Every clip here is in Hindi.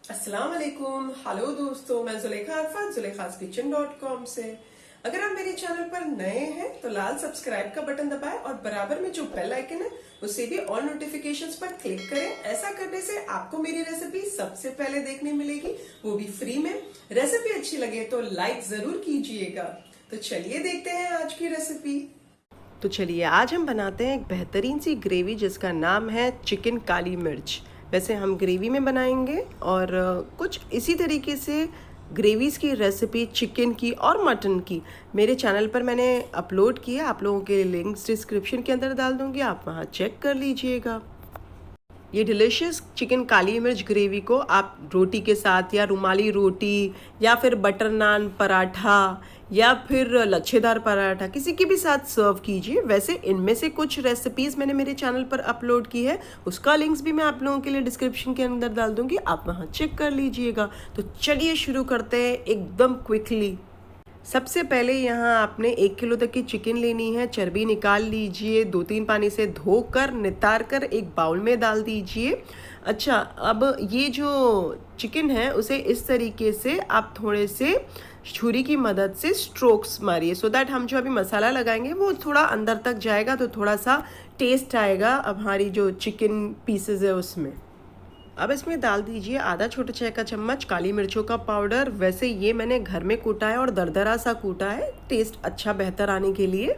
अस्सलाम वालेकुम। हेलो दोस्तों, मैं जुलेखा अरफात zulekhaskichen.com से। अगर आप मेरे चैनल पर नए हैं तो लाल सब्सक्राइब का बटन दबाएं और बराबर में जो बेल आइकन है उसे भी ऑल नोटिफिकेशंस पर क्लिक करें। ऐसा करने से आपको मेरी रेसिपी सबसे पहले देखने मिलेगी, वो भी फ्री में। रेसिपी अच्छी लगे तो लाइक जरूर कीजिएगा। तो चलिए देखते हैं आज की रेसिपी। तो चलिए आज हम बनाते हैं एक बेहतरीन सी ग्रेवी जिसका नाम है चिकन काली मिर्च। वैसे हम ग्रेवी में बनाएंगे और कुछ इसी तरीके से ग्रेवीज़ की रेसिपी चिकन की और मटन की मेरे चैनल पर मैंने अपलोड किया। आप लोगों के लिंक्स डिस्क्रिप्शन के अंदर डाल दूंगी, आप वहाँ चेक कर लीजिएगा। ये डिलीशियस चिकन काली मिर्च ग्रेवी को आप रोटी के साथ या रुमाली रोटी या फिर बटर नान पराठा या फिर लच्छेदार पराठा किसी के भी साथ सर्व कीजिए। वैसे इनमें से कुछ रेसिपीज़ मैंने मेरे चैनल पर अपलोड की है, उसका लिंक्स भी मैं आप लोगों के लिए डिस्क्रिप्शन के अंदर डाल दूंगी, आप वहाँ चेक कर लीजिएगा। तो चलिए शुरू करते हैं एकदम क्विकली। सबसे पहले यहाँ आपने 1 किलो तक की चिकन लेनी है। चर्बी निकाल लीजिए, 2-3 पानी से धोकर नितार कर एक बाउल में डाल दीजिए। अच्छा, अब ये जो चिकन है उसे इस तरीके से आप थोड़े से छुरी की मदद से स्ट्रोक्स मारिए, सो दैट हम जो अभी मसाला लगाएंगे वो थोड़ा अंदर तक जाएगा, तो थोड़ा सा टेस्ट आएगा अब हमारी जो चिकन पीसेज है उसमें। अब इसमें डाल दीजिए आधा छोटा चाय का चम्मच काली मिर्चों का पाउडर। वैसे ये मैंने घर में कूटा है और दरदरा सा कूटा है, टेस्ट अच्छा बेहतर आने के लिए।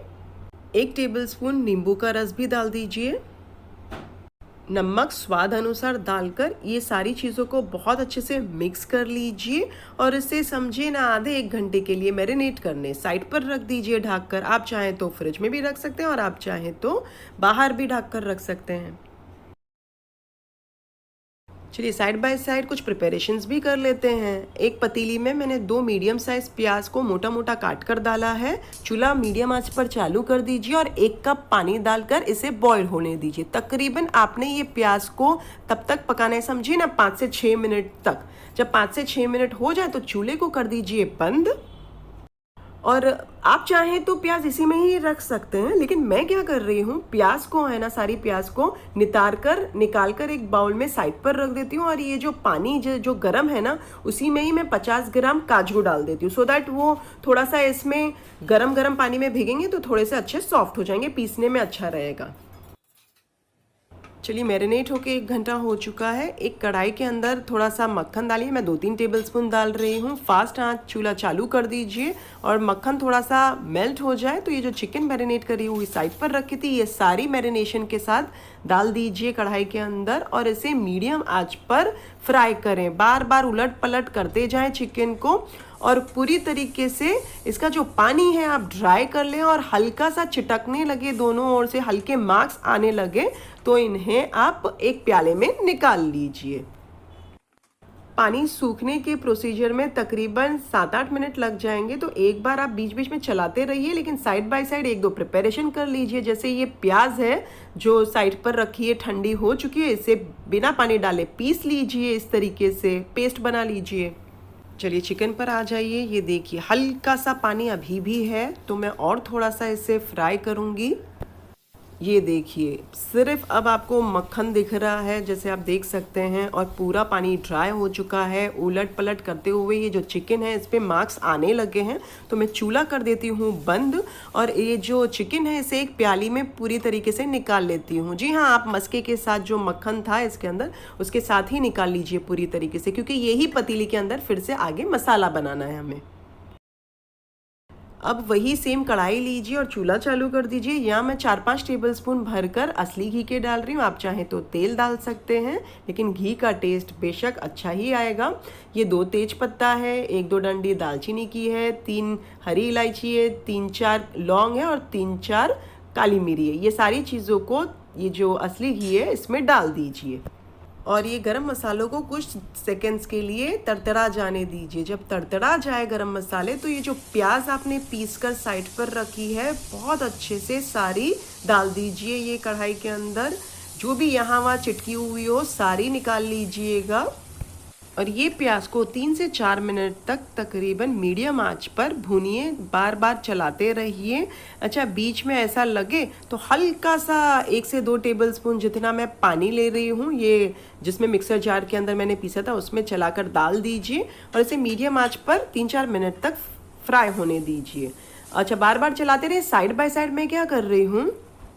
1 टेबलस्पून नींबू का रस भी डाल दीजिए। नमक स्वाद अनुसार डालकर ये सारी चीज़ों को बहुत अच्छे से मिक्स कर लीजिए और इसे समझिए ना आधे 1 घंटे के लिए मैरिनेट करने साइड पर रख दीजिए ढककर। आप चाहें तो फ्रिज में भी रख सकते हैं और आप चाहें तो बाहर भी ढककर रख सकते हैं। चलिए साइड बाय साइड कुछ प्रिपरेशंस भी कर लेते हैं। एक पतीली में मैंने 2 मीडियम साइज प्याज को मोटा मोटा काट कर डाला है। चूल्हा मीडियम आंच पर चालू कर दीजिए और 1 कप पानी डालकर इसे बॉईल होने दीजिए। तकरीबन आपने ये प्याज को तब तक पकाना है, समझिए ना 5 से 6 मिनट तक। जब 5 से 6 मिनट हो जाए तो चूल्हे को कर दीजिए बंद। और आप चाहें तो प्याज इसी में ही रख सकते हैं, लेकिन मैं क्या कर रही हूँ, प्याज को है ना, सारी प्याज को निकाल कर एक बाउल में साइड पर रख देती हूँ। और ये जो पानी जो गर्म है ना, उसी में ही मैं 50 ग्राम काजू डाल देती हूँ, सो दैट वो थोड़ा सा इसमें गरम गरम पानी में भीगेंगे तो थोड़े से अच्छे सॉफ्ट हो जाएंगे, पीसने में अच्छा रहेगा। चलिए मैरिनेट होके 1 घंटा हो चुका है। एक कढ़ाई के अंदर थोड़ा सा मक्खन डालिए, मैं 2-3 टेबलस्पून डाल रही हूँ। फास्ट आंच चूल्हा चालू कर दीजिए और मक्खन थोड़ा सा मेल्ट हो जाए तो ये जो चिकन मैरिनेट करी हुई साइड पर रखी थी, ये सारी मैरिनेशन के साथ डाल दीजिए कढ़ाई के अंदर और इसे मीडियम आंच पर फ्राई करें। बार बार उलट पलट करते जाएं चिकन को और पूरी तरीके से इसका जो पानी है आप ड्राई कर लें और हल्का सा चिटकने लगे, दोनों ओर से हल्के मार्क्स आने लगे तो इन्हें आप एक प्याले में निकाल लीजिए। पानी सूखने के प्रोसीजर में तकरीबन 7-8 मिनट लग जाएंगे, तो एक बार आप बीच बीच में चलाते रहिए, लेकिन साइड बाय साइड 1-2 प्रिपरेशन कर लीजिए। जैसे ये प्याज है जो साइड पर रखी है, ठंडी हो चुकी है, इसे बिना पानी डाले पीस लीजिए, इस तरीके से पेस्ट बना लीजिए। चलिए चिकन पर आ जाइए। ये देखिए हल्का सा पानी अभी भी है, तो मैं और थोड़ा सा इसे फ्राई करूँगी। ये देखिए सिर्फ अब आपको मक्खन दिख रहा है, जैसे आप देख सकते हैं, और पूरा पानी ड्राई हो चुका है। उलट पलट करते हुए ये जो चिकन है इस पे मार्क्स आने लगे हैं, तो मैं चूल्हा कर देती हूँ बंद और ये जो चिकन है इसे एक प्याली में पूरी तरीके से निकाल लेती हूँ। जी हाँ, आप मस्के के साथ जो मक्खन था इसके अंदर उसके साथ ही निकाल लीजिए पूरी तरीके से, क्योंकि यही पतीली के अंदर फिर से आगे मसाला बनाना है हमें। अब वही सेम कढ़ाई लीजिए और चूल्हा चालू कर दीजिए। यहाँ मैं 4-5 टेबलस्पून भरकर असली घी के डाल रही हूँ, आप चाहें तो तेल डाल सकते हैं, लेकिन घी का टेस्ट बेशक अच्छा ही आएगा। ये 2 तेज पत्ता है, 1-2 डंडी दालचीनी की है, 3 हरी इलायची है, 3-4 लौंग है और 3-4 काली मिरी है। ये सारी चीज़ों को ये जो असली घी है इसमें डाल दीजिए और ये गरम मसालों को कुछ सेकंड्स के लिए तड़तड़ा जाने दीजिए। जब तड़तड़ा जाए गरम मसाले तो ये जो प्याज आपने पीस कर साइड पर रखी है बहुत अच्छे से सारी डाल दीजिए ये कढ़ाई के अंदर। जो भी यहाँ वहाँ चिटकी हुई हो सारी निकाल लीजिएगा। और ये प्याज को 3 से 4 मिनट तक तकरीबन मीडियम आंच पर भूनिए, बार बार चलाते रहिए। अच्छा, बीच में ऐसा लगे तो हल्का सा 1 से 2 टेबलस्पून जितना मैं पानी ले रही हूँ, ये जिसमें मिक्सर जार के अंदर मैंने पीसा था उसमें चलाकर डाल दीजिए और इसे मीडियम आंच पर 3-4 मिनट तक फ्राई होने दीजिए। अच्छा, बार बार चलाते रहिए। साइड बाय साइड मैं क्या कर रही हूँ,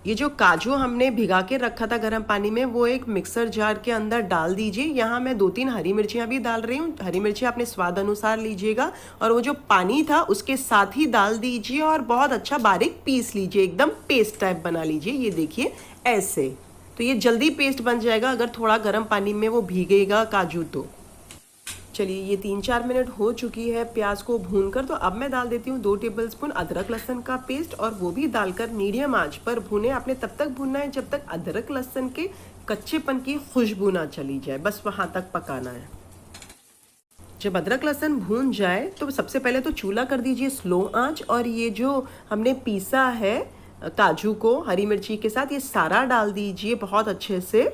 ये जो काजू हमने भिगा के रखा था गर्म पानी में, वो एक मिक्सर जार के अंदर डाल दीजिए। यहाँ मैं 2-3 हरी मिर्चियाँ भी डाल रही हूँ। हरी मिर्चियाँ अपने स्वाद अनुसार लीजिएगा और वो जो पानी था उसके साथ ही डाल दीजिए और बहुत अच्छा बारीक पीस लीजिए, एकदम पेस्ट टाइप बना लीजिए। ये देखिए ऐसे, तो ये जल्दी पेस्ट बन जाएगा अगर थोड़ा गर्म पानी में वो भीगेगा काजू तो। चलिए, ये 3-4 मिनट हो चुकी है प्याज को भूनकर, तो अब मैं डाल देती हूँ 2 टेबलस्पून अदरक लहसुन का पेस्ट और वो भी डालकर मीडियम आंच पर भूने। आपने तब तक भूनना है जब तक अदरक लहसुन के कच्चेपन की खुशबू ना चली जाए, बस वहां तक पकाना है। जब अदरक लहसुन भून जाए तो सबसे पहले तो चूल्हा कर दीजिए स्लो आंच और ये जो हमने पीसा है काजू को हरी मिर्ची के साथ, ये सारा डाल दीजिए बहुत अच्छे से।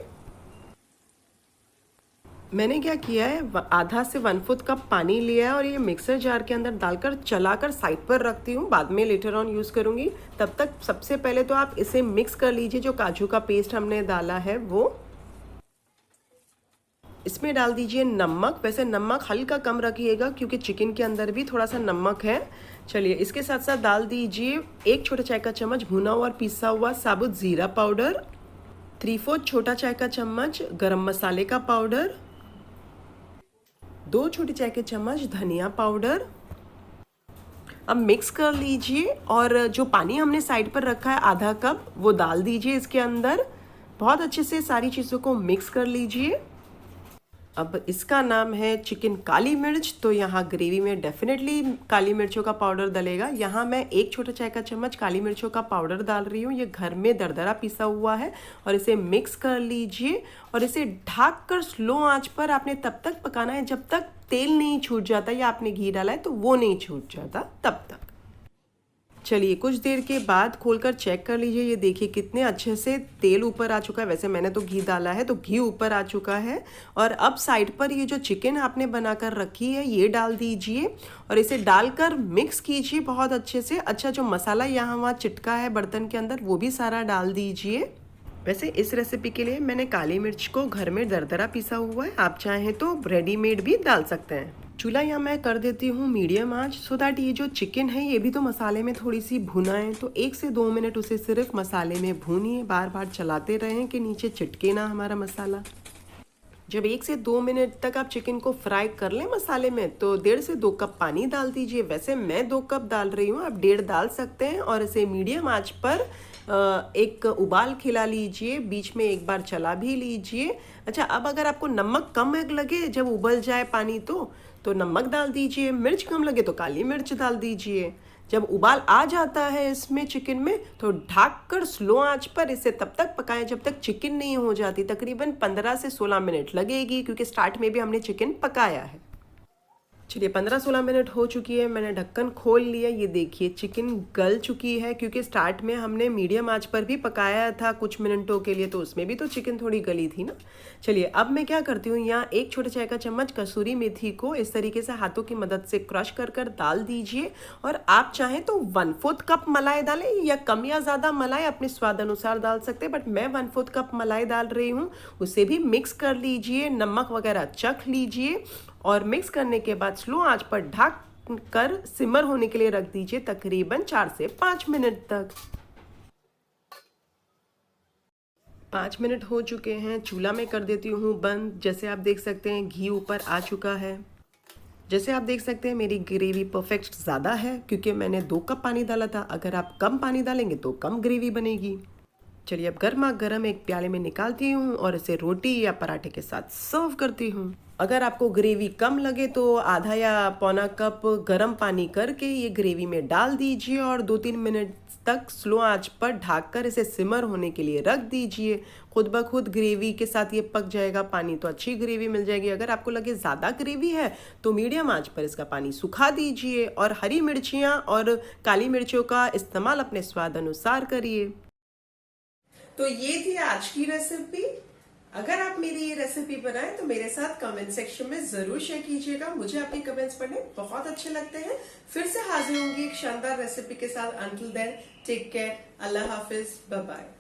मैंने क्या किया है, आधा से 1/4 कप पानी लिया है और ये मिक्सर जार के अंदर डालकर चलाकर साइड पर रखती हूँ, बाद में लेटर ऑन यूज़ करूँगी। तब तक सबसे पहले तो आप इसे मिक्स कर लीजिए। जो काजू का पेस्ट हमने डाला है वो इसमें डाल दीजिए नमक। वैसे नमक हल्का कम रखिएगा क्योंकि चिकन के अंदर भी थोड़ा सा नमक है। चलिए, इसके साथ साथ डाल दीजिए 1 छोटा चाय का चम्मच भुना हुआ और पिसा हुआ साबुत ज़ीरा पाउडर, 3/4 छोटा चाय का चम्मच गरम मसाले का पाउडर, 2 छोटे चाय के चम्मच धनिया पाउडर। अब मिक्स कर लीजिए और जो पानी हमने साइड पर रखा है आधा कप, वो डाल दीजिए इसके अंदर। बहुत अच्छे से सारी चीज़ों को मिक्स कर लीजिए। अब इसका नाम है चिकन काली मिर्च, तो यहाँ ग्रेवी में डेफिनेटली काली मिर्चों का पाउडर डलेगा। यहाँ मैं 1 छोटा चाय का चम्मच काली मिर्चों का पाउडर डाल रही हूँ। ये घर में दरदरा पिसा हुआ है और इसे मिक्स कर लीजिए और इसे ढक कर स्लो आंच पर आपने तब तक पकाना है जब तक तेल नहीं छूट जाता, या आपने घी डाला है तो वो नहीं छूट जाता तब तक। चलिए, कुछ देर के बाद खोलकर चेक कर लीजिए। ये देखिए कितने अच्छे से तेल ऊपर आ चुका है। वैसे मैंने तो घी डाला है तो घी ऊपर आ चुका है। और अब साइड पर ये जो चिकन आपने बनाकर रखी है ये डाल दीजिए और इसे डालकर मिक्स कीजिए बहुत अच्छे से। अच्छा, जो मसाला यहाँ वहाँ चिटका है बर्तन के अंदर वो भी सारा डाल दीजिए। वैसे इस रेसिपी के लिए मैंने काली मिर्च को घर में दरदरा पिसा हुआ है, आप चाहें तो रेडीमेड भी डाल सकते हैं। चूल्हा यहाँ मैं कर देती हूँ मीडियम आंच, सो दैट ये जो चिकन है ये भी तो मसाले में थोड़ी सी भुना है। तो 1 से 2 मिनट उसे सिर्फ मसाले में भूनिए, बार बार चलाते रहें कि नीचे चिटके ना हमारा मसाला। जब 1 से 2 मिनट तक आप चिकन को फ्राई कर लें मसाले में तो 1.5 से 2 कप पानी डाल दीजिए। वैसे मैं 2 कप डाल रही हूँ, आप 1.5 डाल सकते हैं और इसे मीडियम आंच पर एक उबाल खिला लीजिए, बीच में एक बार चला भी लीजिए। अच्छा, अब अगर आपको नमक कम लगे जब उबल जाए पानी तो नमक डाल दीजिए, मिर्च कम लगे तो काली मिर्च डाल दीजिए। जब उबाल आ जाता है इसमें चिकन में तो ढक कर स्लो आंच पर इसे तब तक पकाएं जब तक चिकन नहीं हो जाती। तकरीबन 15 से 16 मिनट लगेगी क्योंकि स्टार्ट में भी हमने चिकन पकाया है। चलिए, 15-16 मिनट हो चुकी है, मैंने ढक्कन खोल लिया। ये देखिए चिकन गल चुकी है क्योंकि स्टार्ट में हमने मीडियम आंच पर भी पकाया था कुछ मिनटों के लिए, तो उसमें भी तो चिकन थोड़ी गली थी ना। चलिए, अब मैं क्या करती हूँ, यहाँ 1 छोटे चाय का चम्मच कसूरी मेथी को इस तरीके से हाथों की मदद से क्रश कर कर डाल दीजिए। और आप चाहें तो 1/4 कप मलाई डालें या कम या ज़्यादा मलाई अपने स्वाद अनुसार डाल सकते हैं, बट मैं 1/4 कप मलाई डाल रही हूँ। उसे भी मिक्स कर लीजिए, नमक वगैरह चख लीजिए और मिक्स करने के बाद स्लो आंच पर ढक कर सिमर होने के लिए रख दीजिए तकरीबन 4 से 5 मिनट तक। 5 मिनट हो चुके हैं, चूल्हा में कर देती हूँ बंद। जैसे आप देख सकते हैं घी ऊपर आ चुका है। जैसे आप देख सकते हैं मेरी ग्रेवी परफेक्ट ज़्यादा है क्योंकि मैंने 2 कप पानी डाला था। अगर आप कम पानी डालेंगे तो कम ग्रेवी बनेगी। चलिए, अब गर्मा गर्म एक प्याले में निकालती हूँ और इसे रोटी या पराठे के साथ सर्व करती हूँ। अगर आपको ग्रेवी कम लगे तो आधा या पौना कप गर्म पानी करके ये ग्रेवी में डाल दीजिए और 2-3 मिनट तक स्लो आंच पर ढककर इसे सिमर होने के लिए रख दीजिए। खुद ब खुद ग्रेवी के साथ ये पक जाएगा, पानी तो अच्छी ग्रेवी मिल जाएगी। अगर आपको लगे ज़्यादा ग्रेवी है तो मीडियम आंच पर इसका पानी सुखा दीजिए और हरी मिर्चियाँ और काली मिर्चों का इस्तेमाल अपने स्वाद अनुसार करिए। तो ये थी आज की रेसिपी। अगर आप मेरी ये रेसिपी बनाएं तो मेरे साथ कमेंट सेक्शन में जरूर शेयर कीजिएगा। मुझे आपके कमेंट्स पढ़ने बहुत अच्छे लगते हैं। फिर से हाजिर होंगी एक शानदार रेसिपी के साथ। अंटिल देन टेक केयर, अल्लाह हाफिज, बाय बाय।